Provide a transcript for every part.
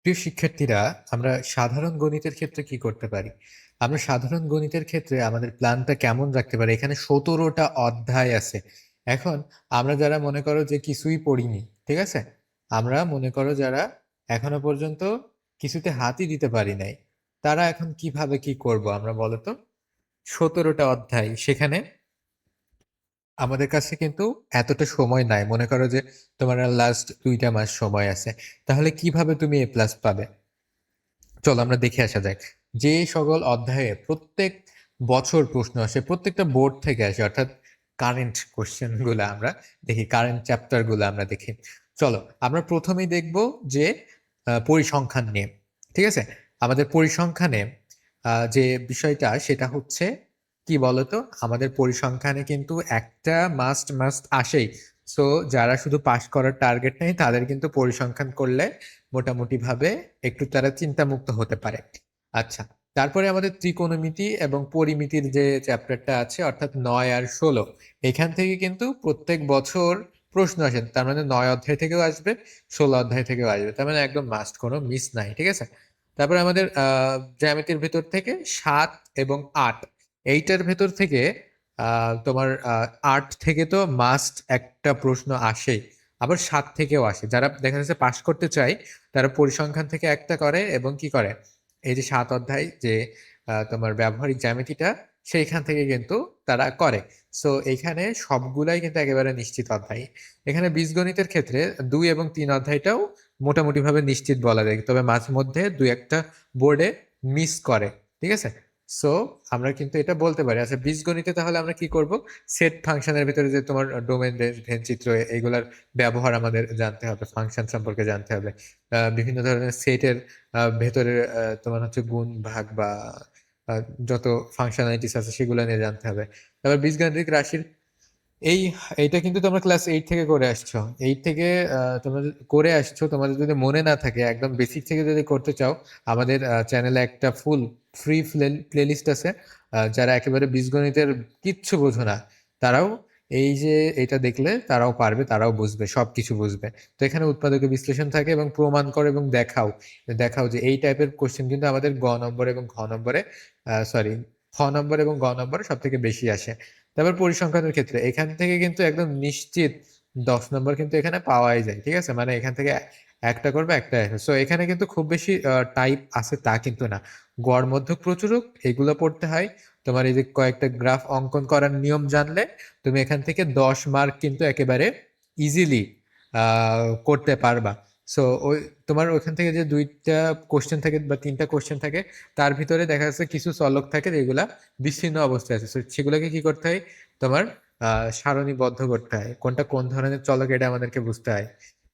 প্রিয় শিক্ষার্থীরা, আমরা সাধারণ গণিতের ক্ষেত্রে কি করতে পারি? আমরা সাধারণ গণিতের ক্ষেত্রে আমাদের প্ল্যানটা কেমন রাখতে পারি? এখানে ১৭টা অধ্যায় আছে। এখন আমরা যারা মনে করো যে কিছুই পড়িনি, ঠিক আছে? আমরা মনে করো যারা এখনো পর্যন্ত কিছুতে হাতই দিতে পারি নাই, তারা এখন কিভাবে কি করব আমরা বলো তো? ১৭টা অধ্যায়, সেখানে আমাদের কাছে কিন্তু এতটা সময় নাই। মনে করো যে তোমার লাস্ট ২টা মাস সময় আছে। তাহলে কিভাবে তুমি A+ পাবে? চলো আমরা দেখে আসা যাক। যে সকল অধ্যায়ে প্রত্যেক বছর প্রশ্ন আসে, প্রত্যেকটা বোর্ড থেকে আসে, অর্থাৎ কারেন্ট কোশ্চেন গুলো আমরা দেখি, কারেন্ট চ্যাপ্টার গুলো আমরা দেখি। চলো আমরা প্রথমেই দেখব যে পরিসংখ্যান নিয়ে। ঠিক আছে? আমাদের পরিসংখ্যানে যে বিষয়টা সেটা হচ্ছে কি বলতো, আমাদের পরিসংখ্যানে কিন্তু একটা মাস্ট মাস্ট আসেই। সো যারা শুধু পাস করার টার্গেট নেই তাদের কিন্তু পরিসংখ্যান করলে মোটামুটি ভাবে একটু তারা চিন্তামুক্ত হতে পারে। আচ্ছা, তারপরে আমাদের ত্রিকোণমিতি এবং পরিমিতির যে চ্যাপ্টারটা আছে, অর্থাৎ ৯ আর ১৬, এখান থেকে কিন্তু প্রত্যেক বছর প্রশ্ন আসে। তার মানে ৯ অধ্যায় থেকেও আসবে, ১৬ অধ্যায় থেকেও আসবে, তার মানে একদম মাস্ট, কোনো মিস নাই। ঠিক আছে? তারপরে আমাদের জ্যামিতির ভেতর থেকে ৭ এবং ৮, এইটার ভেতর থেকে তোমার ৮ থেকে তো মাস্ট একটা প্রশ্ন আসেই, আবার ৭ থেকেও আসে। যারা দেখা যাচ্ছে পাশ করতে চায় তারা পরিসংখ্যান থেকে একটা করে এবং কি করে, এই যে ৭ অধ্যায় যে তোমার ব্যবহারিক জ্যামিতিটা, সেইখান থেকে কিন্তু তারা করে। সো এইখানে সবগুলাই কিন্তু একেবারে নিশ্চিত অধ্যায়। এখানে বীজগণিতের ক্ষেত্রে ২ এবং ৩ অধ্যায়টাও মোটামুটি ভাবে নিশ্চিত বলা যায়, তবে মাঝে মধ্যে দুই একটা বোর্ডে মিস করে। ঠিক আছে? সো আমরা কিন্তু এটা বলতে পারি। আচ্ছা, বীজগণিতে তাহলে আমরা কি করব? সেট ফাংশনের ভিতরে যে তোমার ডোমেন, রেঞ্জ, ভেনচিত্র, এইগুলার ব্যবহার আমাদের জানতে হবে, ফাংশন সম্পর্কে জানতে হবে, বিভিন্ন ধরনের সেটের ভেতরে তোমার হচ্ছে গুণ ভাগ বা আহ, যত ফাংশনালিটিস আছে সেগুলো নিয়ে জানতে হবে। তারপর বীজগাণিতিক রাশির এই এইটা কিন্তু তোমরা ক্লাস 8 থেকে করে আসছো। 8 থেকে তোমরা করে আসছো, তোমাদের যদি মনে না থাকে, একদম বেসিক থেকে যদি করতে চাও, আমাদের চ্যানেলে একটা ফুল ফ্রি প্লেলিস্ট আছে। যারা একেবারে বীজগণিতের কিচ্ছু বোঝো না, তারাও এই যে এটা দেখলে তারাও পারবে, তারাও বুঝবে, সবকিছু বুঝবে। তো এখানে উৎপাদকে বিশ্লেষণ থাকে এবং প্রমাণ করো এবং দেখাও, দেখাও যে এই টাইপের কোশ্চেন কিন্তু আমাদের গ নম্বর এবং ঘ নম্বরে, সরি, খ নম্বর এবং গ নম্বরে সব থেকে বেশি আসে। তারপর পরিসংখ্যানের ক্ষেত্রে এখান থেকে কিন্তু একদম নিশ্চিত 10 নম্বর কিন্তু এখানে পাওয়াই যায়। ঠিক আছে? মানে এখান থেকে একটা করবে, একটা আসবে। সো এখানে কিন্তু খুব বেশি টাইপ আছে তা কিন্তু না। গড় মধ্যক প্রচুরক এগুলো পড়তে হয়। তোমার এই যে কয়েকটা গ্রাফ অঙ্কন করার নিয়ম জানলে তুমি এখান থেকে 10 মার্ক কিন্তু একেবারে ইজিলি করতে পারবা। সো ওই তোমার ওইখান থেকে যে 2টা কোশ্চেন থাকে বা 3টা কোশ্চেন থাকে, তার ভিতরে দেখা যাচ্ছে কিছু চলক থাকে যেগুলা বিচ্ছিন্ন অবস্থায় আছে। So, সেগুলোকে কি করতে হয়? তোমার সারণীবদ্ধ করতে হয়, কোনটা কোন ধরনের চলক এটা আমাদেরকে বুঝতে হয়।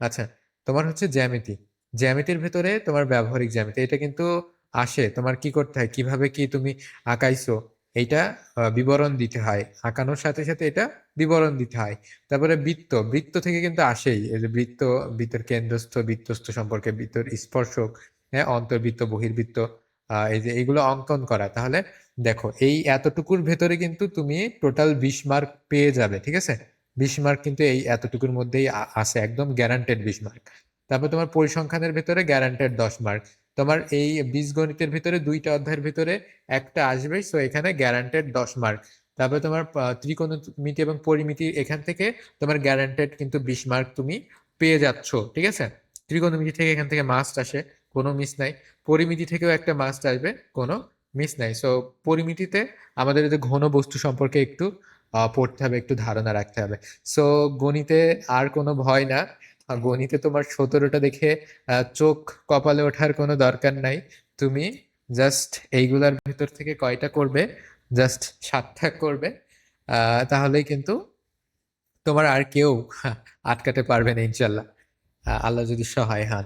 আচ্ছা, তোমার হচ্ছে জ্যামিতি। জ্যামিতির ভেতরে তোমার ব্যবহারিক জ্যামিতি, এটা কিন্তু আসে। তোমার কি করতে হয়, কিভাবে কি তুমি আঁকাইছো, এইটা বিবরণ দিতে হয়। আঁকানোর সাথে সাথে এটা বিবরণ দিতে হয়। তারপরে বৃত্ত, বৃত্ত থেকে কিন্তু আসেই, এই যে বৃত্ত, বৃত্তের কেন্দ্রস্থ বৃত্তস্থ সম্পর্কে, বৃত্তের স্পর্শক, হ্যাঁ, অন্তর্বৃত্ত, বহির্বৃত্ত, এই যে এগুলো অঙ্কন করা। তাহলে দেখো এই এতটুকুর ভেতরে কিন্তু তুমি টোটাল 20 মার্ক পেয়ে যাবে। ঠিক আছে? 20 মার্ক কিন্তু এই এতটুকুর মধ্যেই আছে, একদম গ্যারান্টেড 20 মার্ক। তারপর তোমার পরিসংখ্যানের ভিতরে গ্যারান্টেড 10 মার্ক। তোমার এই বীজগণিতের ভিতরে 2টা অধ্যায়ের ভিতরে একটা আসবেই, সো এখানে গ্যারান্টেড 10 মার্ক। তারপরে তোমার ত্রিকোণমিতি এবং পরিমিতি, এখান থেকে তোমার গ্যারান্টেড কিন্তু 20 মার্ক তুমি পেয়ে যাচ্ছ। ঠিক আছে? ত্রিকোণমিতি থেকে এখান থেকে মাস্ট আসে, কোনো মিস নাই। পরিমিতি থেকেও একটা মাস্ট আসবে, কোনো মিস নাই। সো পরিমিতিতে আমাদের এই যে ঘন বস্তু সম্পর্কে একটু পড়তে হবে, একটু ধারণা রাখতে হবে। সো গণিতে আর কোনো ভয় না। গণিতে তোমার 17টা দেখে চোখ কপালে ওঠার কোনো দরকার নাই। তুমি জাস্ট এইগুলার ভিতর থেকে কয়টা করবে? জাস্ট 7টা করবে। তাহলেই কিন্তু তোমার আর কেউ আটকাতে পারবে না ইনশাল্লাহ, আল্লাহ যদি সহায় হন।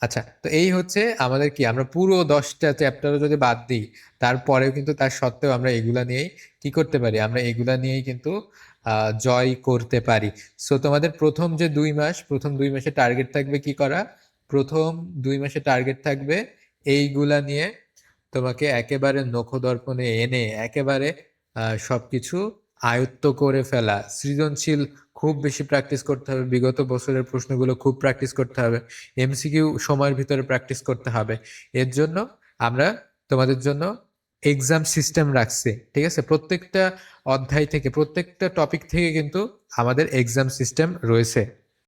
আচ্ছা, তো এই হচ্ছে আমাদের কি, আমরা পুরো 10টা চ্যাপ্টারও যদি বাদ দিই, তারপরেও কিন্তু তার সত্ত্বেও আমরা এগুলা নিয়েই কি করতে পারি, আমরা এগুলা নিয়েই কিন্তু জয় করতে পারি। সো তোমাদের প্রথম 2 মাসে টার্গেট থাকবে কি করা? প্রথম 2 মাসে টার্গেট থাকবে এইগুলা নিয়ে তোমাকে একেবারে নখদর্পণে এনে একেবারে সবকিছু আয়ত্ত করে ফেলা, সৃজনশীল খুব বেশি প্র্যাকটিস করতে হবে, বিগত বছরের প্রশ্নগুলো খুব প্র্যাকটিস করতে হবে, এমসিকিউ সময়ের ভিতরে প্র্যাকটিস করতে হবে। এর জন্য আমরা তোমাদের জন্য এক্সাম সিস্টেম রাখছি, ঠিক আছে? প্রত্যেকটা অধ্যায় থেকে, প্রত্যেকটা টপিক থেকে কিন্তু আমাদের এক্সাম সিস্টেম রয়েছে।